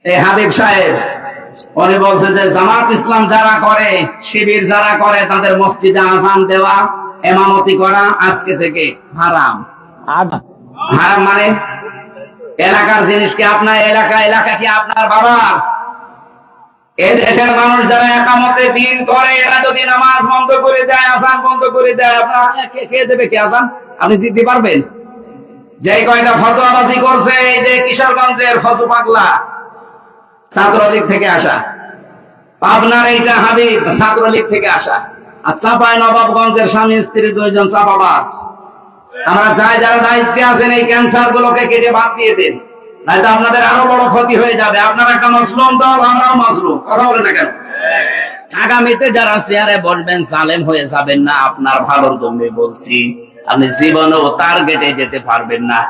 এই হাবিব সাহেব উনি বলছে যে জামাত ইসলাম যারা করে, শিবির যারা করে, তাদের মসজিদে আযান দেওয়া, ইমামতি করা আজকে থেকে হারাম। হারাম মানে এলাকার জিনিস কি আপনার এলাকা কি আপনার বাবার? এই দেশের মানুষ যারা একামতে দিন করে, এরা যদি নামাজ বন্ধ করে দেয়, আযান বন্ধ করে দেয়, আপনার কে দেবে? কি আযান আপনি দিতে পারবেন? যে কয়টা ফতোয়াবাজি করছে, এই যে কিশোরগঞ্জের ফজু পাগলা ছাত্রলীগ থেকে আসা, পাবনার এইটা হাবিব ছাত্রলীগ থেকে আসা, আর চাঁপাই নবাবগঞ্জের স্বামী স্ত্রী দুইজন চাপাবাজ। আমরা যারা দায়িত্বে আছেন, এই ক্যান্সার গুলোকে কেটে বাদ দিয়ে দিন, নয়তো আপনাদের আরো বড় ক্ষতি হয়ে যাবে। আপনারা একটা মাসলুম দল, আমরাও মাসলুম। কথা বলে না কেন? আগামীতে যারা চেয়ারে বসবেন, জালেম হয়ে যাবেন না, আপনার ভালোর জন্য বলছি। আপনি জীবনেও টার্গেটে যেতে পারবেন না।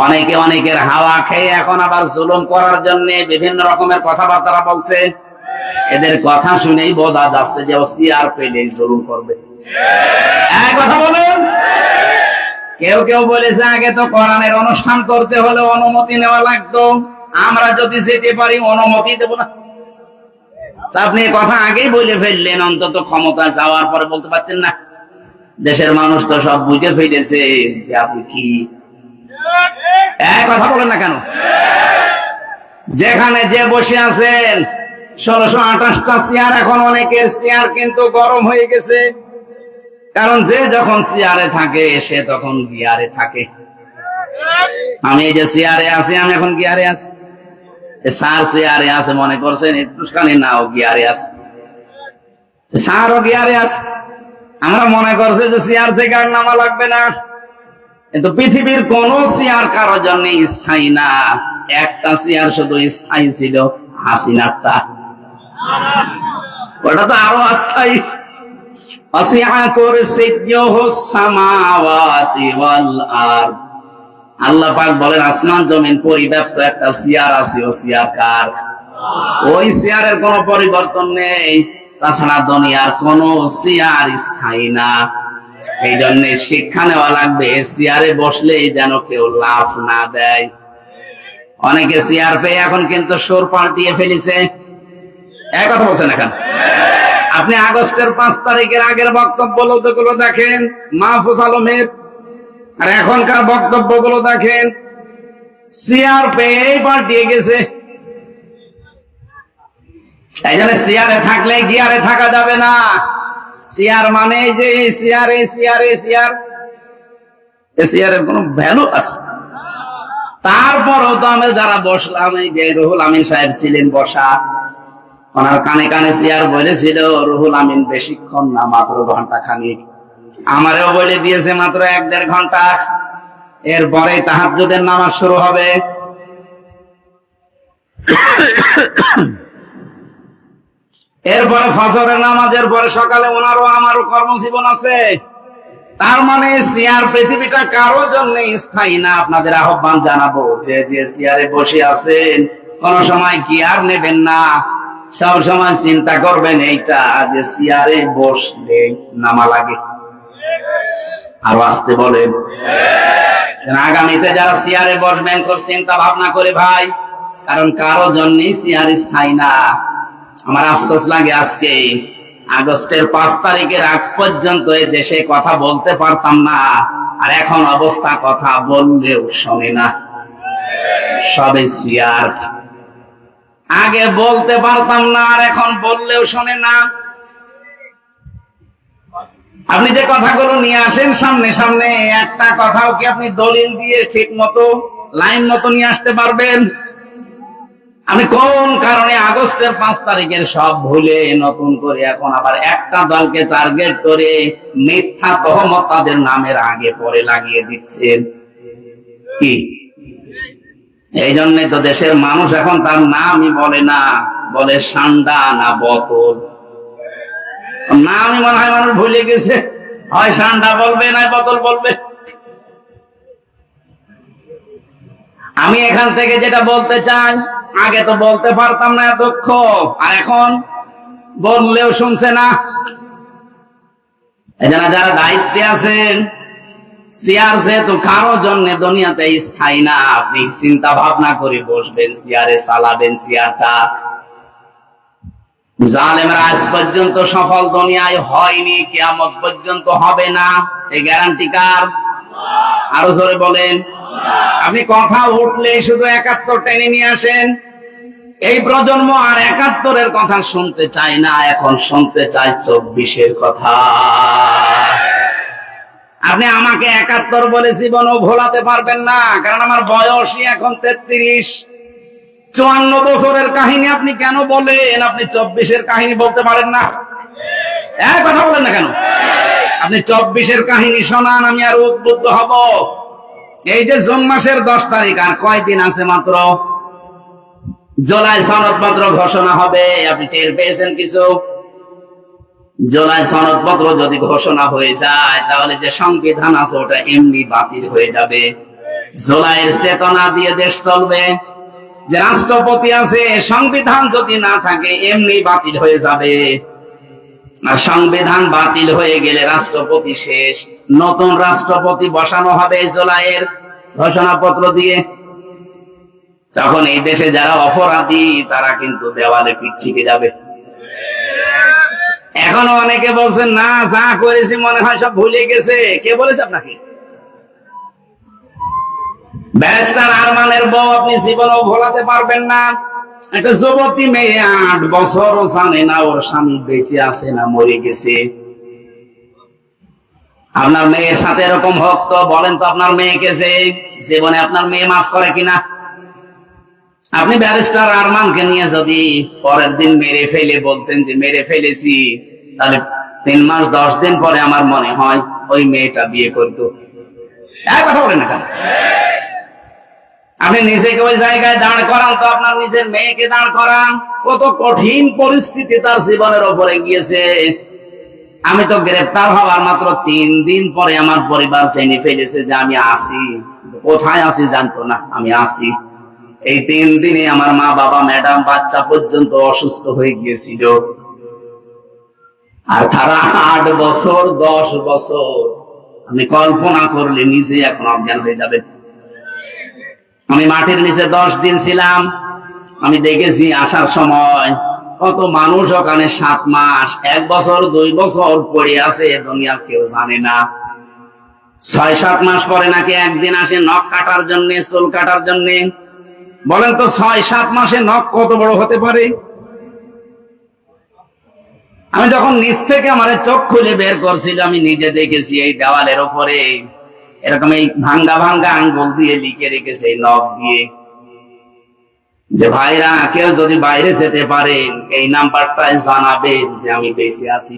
অনেকে অনেকের হাওয়া খেয়ে এখন আবার জুলুম করার জন্য বিভিন্ন রকমের কথাবার্তা বলছে। এদের কথা শুনেই বোঝা যাচ্ছে যে ও চেয়ার পেলেই জুলুম করবে। এক কথা বলেন। কেউ বলেছে আগে তো কোরআনের অনুষ্ঠান করতে হলে অনুমতি নেওয়া লাগতো, আমরা যদি যেতে পারি অনুমতি দেব না। আপনি কথা আগেই বলে ফেললেন, অন্তত ক্ষমতা যাওয়ার পরে বলতে পারতেন না? দেশের মানুষ তো সব বুঝে ফেলেছে যে আপনি কি। এক কথা বলেন না কেন? যেখানে যে বসে আছেন 1628টা চেয়ার, এখন অনেকের চেয়ার কিন্তু গরম হয়ে গেছে, কারণ যে যখন চেয়ারে থাকে সে তখন গিয়ারে থাকে। আমি এই যে চেয়ারে আছি, আমি এখন গিয়ারে আছি। স্যার চেয়ারে আছে মনে করছেন একটুখানি, নাও গিয়ারে আছে, স্যারও গিয়ারে আছে। আমরা মনে করছি যে চেয়ার থেকে আর নামা লাগবে না, কিন্তু পৃথিবীর কোন চেয়ার কারো জন্য স্থায়ী না। একটা চেয়ার শুধু স্থায়ী ছিল, হাসিনারটা। ওটা তো আরো অস্থায়ী। আল্লাহ পাক বলেন আসমান জমিন পরিব্যাপ্ত একটা চেয়ার আছে, ও চেয়ার কার? ওই চেয়ারের কোন পরিবর্তন নেই। তাছাড়া দুনিয়ার কোন চেয়ার স্থায়ী না। এই জন্য শিক্ষা নেওয়া লাগবে, চেয়ারে বসলে যেন কেউ লাভ না দেয়। অনেকে চেয়ার পেয়ে এখন কিন্তু সুর পাল্টিয়ে ফেলেছে। এক কথা বলছেন এখন। আপনি আগস্টের 5 তারিখের আগের বক্তব্যগুলো দেখেন, মাহফুজ আলমের, আর এখনকার বক্তব্যগুলো দেখেন, চেয়ার পেয়ে পাল্টিয়ে গেছে। এই জন্য চেয়ারে থাকলে গিয়ারে থাকা যাবে না। চেয়ার মানে যে চেয়ারের কোন ভ্যালু আছে। তারপরও তো আমরা যারা বসলাম, এই যে রুহুল আমিন সাহেব ছিলেন বসা, ওনার কানে কানে চেয়ার বলেছিল রুহুল আমিন বেশিক্ষণ না, মাত্র ঘন্টা খানিক। আমারও বলে দিয়েছে মাত্র 1-1.5 ঘন্টা। এরপরে তাহাজ্জুদের নামাজ শুরু হবে। এরপরে ফজরের নামাজের পরে সকালে ওনারও আমারও কর্মজীবন আছে। তার মানে চেয়ার পৃথিবীটা কারোর জন্য স্থায়ী না। আপনাদের আহ্বান জানাবো, যে চেয়ারে বসে আছেন কোন সময় গিয়ার নেবেন না। সব সময় চিন্তা করবেন এইটা, যে চেয়ারে বসলে নামা লাগে। আরো আসতে বলেন। আগামীতে যারা চেয়ারে বসবেন খুব চিন্তা ভাবনা করে ভাই, কারণ কারো জন্যই চেয়ার স্থায়ী না। আমার আফসোস লাগে, আজকে আগস্টের 5 তারিখের আগ পর্যন্ত এই দেশে কথা বলতে পারতাম না, আর এখন অবস্থা কথা বললেও শোনে না, সবে চেয়ার। আগে বলতে পারতাম না, আর এখন বললেও শোনে না। আপনি যে কথাগুলো নিয়ে আসেন সামনে সামনে, একটা কথাও কি আপনি দলিল দিয়ে ঠিক মতো লাইন মতো নিয়ে আসতে পারবেন? আপনি কোন কারণে আগস্টের 5 তারিখের সব ভুলে নতুন করে এখন আবার একটা দলকে টার্গেট করে মিথ্যা তহমত তাদের নামের আগে পরে লাগিয়ে দিচ্ছেন? কি এই জন্যই তো দেশের মানুষ এখন তার নামই বলে না, বলে সান্ডা না বোতল। নামই মনে হয় মানুষ ভুলে গেছে, হয় সান্ডা বলবে না বোতল বলবে। আমি এখান থেকে যেটা বলতে চাই, আগে তো বলতে পারতাম না দক্ষ, আর এখন বললেও শুনছে না। এজন্য যারা দায়িত্বে আছেন চেয়ার যেহেতু কারো জন্য দুনিয়াতে স্থায়ী না, আপনি চিন্তা ভাবনা করে বসবেন, চেয়ারে চালাবেন চেয়ারটা। জালেমরা আজ পর্যন্ত সফল দুনিয়ায় হয়নি, কিয়ামত পর্যন্ত হবে না, এই গ্যারান্টি কার? আরো জোরে বলেন। আপনি কথা উঠলে শুধু ৭১ টেনে নিয়ে আসেন। এই প্রজন্ম আর ৭১-এর কথা শুনতে চায় না, এখন শুনতে চায় ২৪-এর কথা। আপনি আমাকে ৭১ বলে জীবনও ভোলাতে পারবেন না, কারণ আমার বয়সই এখন ৩৩। ৫৪ বছরের কাহিনী আপনি কেন বলেন? আপনি ২৪-এর কাহিনী বলতে পারেন না? কথা বলেন না কেন? আপনি ২৪-এর কাহিনী শোনান, আমি আর উদ্বুদ্ধ হব। এই যে জুন মাসের ১০ তারিখ, আর কয়দিন আছে মাত্র। জুলাই সনদপত্র ঘোষণা হবে, আপনি টের পেয়েছেন কিছু? জুলাই সনদপত্র যদি ঘোষণা হয়ে যায়, তাহলে যে সংবিধান আছে ওটা এমনি বাতিল হয়ে যাবে। জুলাইয়ের চেতনা দিয়ে দেশ চলবে। যে রাষ্ট্রপতি আছে, সংবিধান যদি না থাকে এমনি বাতিল হয়ে যাবে। আর সংবিধান বাতিল হয়ে গেলে রাষ্ট্রপতি শেষ, নতুন রাষ্ট্রপতি বসানো হবে জুলাইয়ের ঘোষণাপত্র দিয়ে। তখন এই দেশে যারা অপরাধী তারা কিন্তু দেওয়ালে পিঠ থেকে যাবে। এখনো অনেকে বলছেন না, যা করেছি মনে হয় সব ভুলে গেছে। কে বলেছে আপনাকে? ব্যারিস্টার আরমানের বউ আপনি জীবনও ভোলাতে পারবেন না। একটা যুবতী মেয়ে ৮ বছরও জানে না ওর স্বামী বেঁচে আছে না মরে গেছে। আপনার মেয়ের সাথে এরকম হোক তো বলেন তো আপনার মেয়েকে যে জীবনে আপনার মেয়ে মাফ করে কিনা? আপনি ব্যারিস্টার আরমানকে নিয়ে যদি পরের দিন মেরে ফেলে বলতেন যে মেরে ফেলেছি, তাহলে ৩ মাস ১০ দিন পরে আমার মনে হয় ওই মেয়েটা বিয়ে করতো। কথা বলেন না কেন? আপনি নিজেকে ওই জায়গায় দাঁড় করান তো, আপনার নিজের মেয়েকে দাঁড় করান। কত কঠিন পরিস্থিতি তার জীবনের ওপরে গিয়েছে। আমি তো গ্রেফতার হওয়ার মাত্র ৩ দিন পরে আমার পরিবার জেনে ফেলেছে যে আমি আছি। কোথায় আছি জানতো না, আমি আছি। এই ৩ দিনে আমার মা বাবা ম্যাডাম বাচ্চা পর্যন্ত অসুস্থ হয়ে গিয়েছিল। আর তারা ৮ বছর ১০ বছর, আপনি কল্পনা করলে নিজে এখন অজ্ঞান হয়ে যাবেন। আমি মাটির নিচে ১০ দিন ছিলাম, আমি দেখেছি আসার সময় কত মানুষ ওখানে ৭ মাস ১ বছর ২ বছর পড়ে আছে, দুনিয়া কেউ জানে না। ৬-৭ মাস পরে নাকি একদিন আসে নখ কাটার জন্য, চুল কাটার জন্য। বলেন তো ৬-৭ মাসে নখ কত বড় হতে পারে? আমি যখন নিচ থেকে আমার চোখ খুলে বের করছিল, আমি নিজে দেখেছি এই দেওয়ালের ওপরে এরকম এই ভাঙ্গা ভাঙ্গা আঙ্গুল দিয়ে লিখে রেখেছে এই নখ দিয়ে, যে ভাইরা কেউ যদি বাইরে যেতে পারেন এই নাম্বারটায় জানাবেন যে আমি বেঁচে আছি।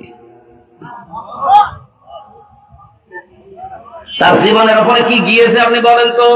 তার জীবনের ওপরে কি গিয়েছে আপনি বলেন তো?